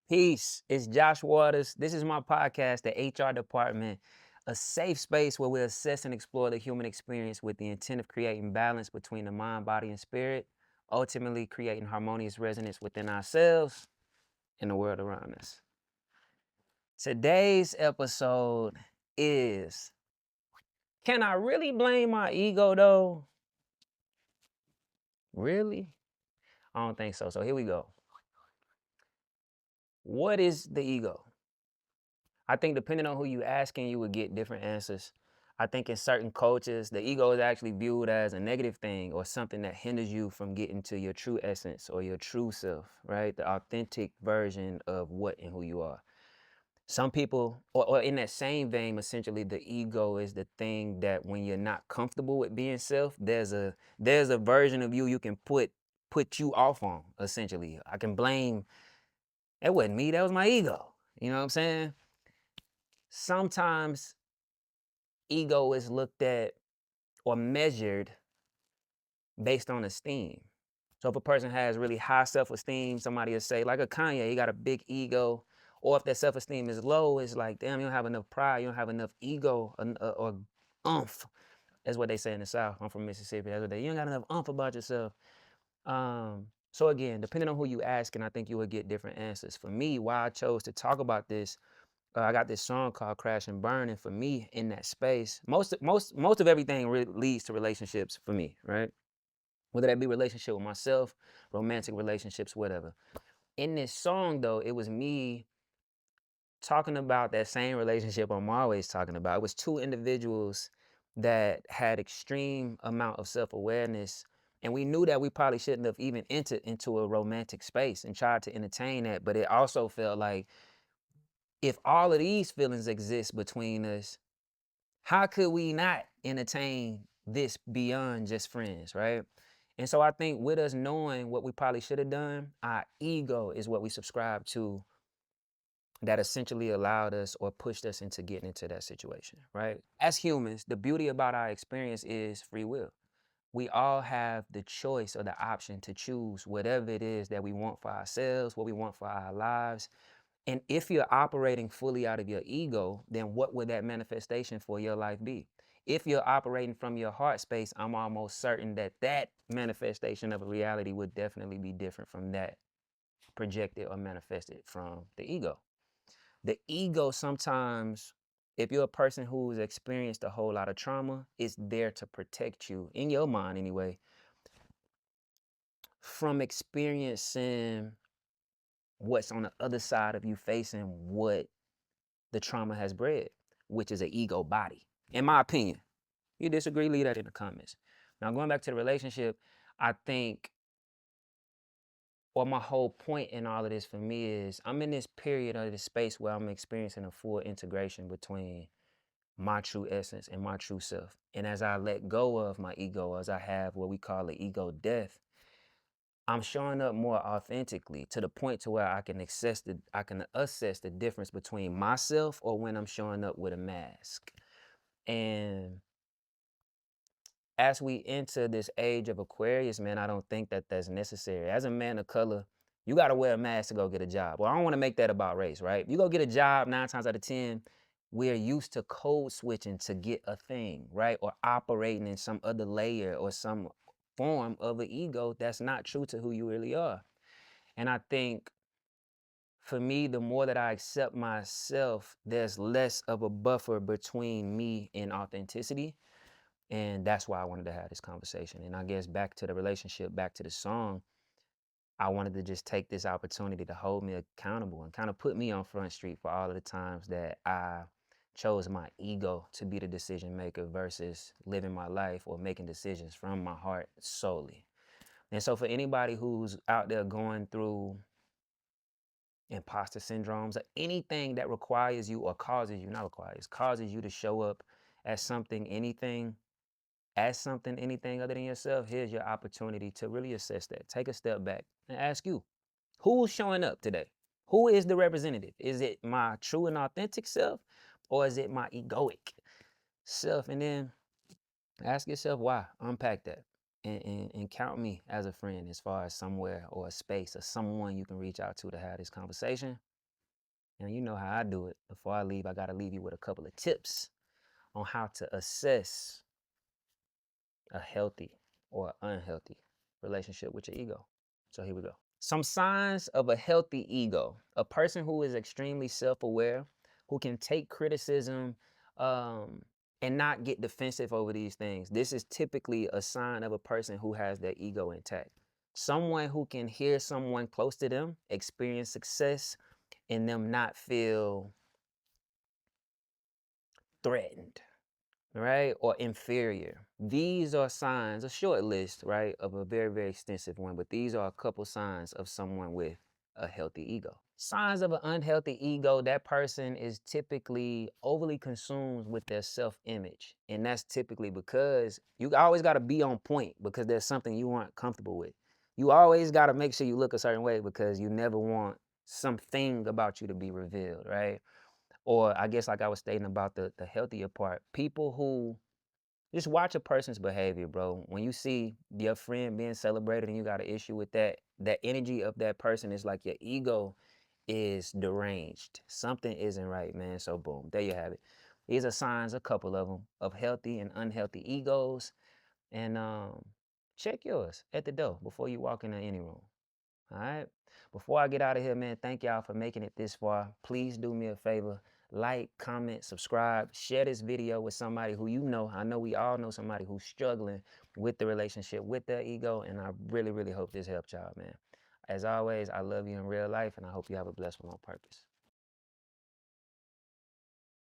Peace. It's Josh Waters. This is my podcast, The HR Department, a safe space where we assess and explore the human experience with the intent of creating balance between the mind, body, and spirit, ultimately creating harmonious resonance within ourselves and the world around us. Today's episode is, can I really blame my ego though? Really? I don't think so. So here we go. What is the ego? I think depending on who you asking, you would get different answers. I think in certain cultures, the ego is actually viewed as a negative thing or something that hinders you from getting to your true essence or your true self, right? The authentic version of what and who you are. Some people, or in that same vein, essentially, the ego is the thing that when you're not comfortable with being self, there's a version of you can put you off on. Essentially, I can blame that wasn't me, that was my ego. You know what I'm saying? Sometimes ego is looked at or measured based on esteem. So if a person has really high self-esteem, somebody will say, like a Kanye, he got a big ego. Or if their self-esteem is low, it's like, damn, you don't have enough pride, you don't have enough ego or umph. That's what they say in the South. I'm from Mississippi. That's what you don't got enough umph about yourself. So again, depending on who you ask, and I think you will get different answers. For me, why I chose to talk about this, I got this song called "Crash and Burn," and for me, in that space, most of everything leads to relationships for me, right? Whether that be relationship with myself, romantic relationships, whatever. In this song, though, it was me talking about that same relationship I'm always talking about. It was two individuals that had extreme amount of self-awareness, and we knew that we probably shouldn't have even entered into a romantic space and tried to entertain that, but it also felt like if all of these feelings exist between us, how could we not entertain this beyond just friends, right? And so I think with us knowing what we probably should have done, our ego is what we subscribe to that essentially allowed us or pushed us into getting into that situation, right? As humans, the beauty about our experience is free will. We all have the choice or the option to choose whatever it is that we want for ourselves, what we want for our lives. And if you're operating fully out of your ego, then what would that manifestation for your life be? If you're operating from your heart space, I'm almost certain that that manifestation of a reality would definitely be different from that projected or manifested from the ego. The ego sometimes, if you're a person who's experienced a whole lot of trauma, is there to protect you, in your mind anyway, from experiencing what's on the other side of you facing what the trauma has bred, which is an ego body, in my opinion. You disagree, leave that in the comments. Now, going back to the relationship, I think, or my whole point in all of this for me is I'm in this period of this space where I'm experiencing a full integration between my true essence and my true self. And as I let go of my ego, as I have what we call the ego death, I'm showing up more authentically to the point to where I can assess the difference between myself or when I'm showing up with a mask. And as we enter this age of Aquarius, man, I don't think that that's necessary. As a man of color, you got to wear a mask to go get a job. Well, I don't want to make that about race, right? You go get a job 9 times out of 10, we're used to code switching to get a thing, right? Or operating in some other layer or some form of an ego that's not true to who you really are. And I think for me, the more that I accept myself, there's less of a buffer between me and authenticity. And that's why I wanted to have this conversation. And I guess back to the relationship, back to the song, I wanted to just take this opportunity to hold me accountable and kind of put me on Front Street for all of the times that I chose my ego to be the decision maker versus living my life or making decisions from my heart solely. And so for anybody who's out there going through imposter syndromes or anything that requires you or causes you, not requires, causes you to show up as something, anything as something, anything other than yourself, here's your opportunity to really assess that. Take a step back and ask you, who's showing up today? Who is the representative? Is it my true and authentic self or is it my egoic self? And then ask yourself why. Unpack that and count me as a friend as far as somewhere or a space or someone you can reach out to have this conversation. And you know how I do it. Before I leave, I got to leave you with a couple of tips on how to assess a healthy or unhealthy relationship with your ego. So here we go. Some signs of a healthy ego: a person who is extremely self-aware, who can take criticism um, and not get defensive over these things. This is typically a sign of a person who has their ego intact. Someone who can hear someone close to them experience success and them not feel threatened, right? Or inferior. These are signs, a short list, right, of a very, very extensive one, but these are a couple signs of someone with a healthy ego. Signs of an unhealthy ego: that person is typically overly consumed with their self-image. And that's typically because you always got to be on point because there's something you aren't comfortable with. You always got to make sure you look a certain way because you never want something about you to be revealed, right? Or I guess like I was stating about the healthier part, people who just watch a person's behavior, bro. When you see your friend being celebrated and you got an issue with that, that energy of that person is like your ego is deranged. Something isn't right, man. So boom, there you have it. These are signs, a couple of them, of healthy and unhealthy egos. And check yours at the door before you walk into any room. All right. Before I get out of here, man, thank y'all for making it this far. Please do me a favor. Like, comment, subscribe, share this video with somebody who you know. I know we all know somebody who's struggling with the relationship, with their ego. And I really, really hope this helped y'all, man. As always, I love you in real life, and I hope you have a blessed one on purpose.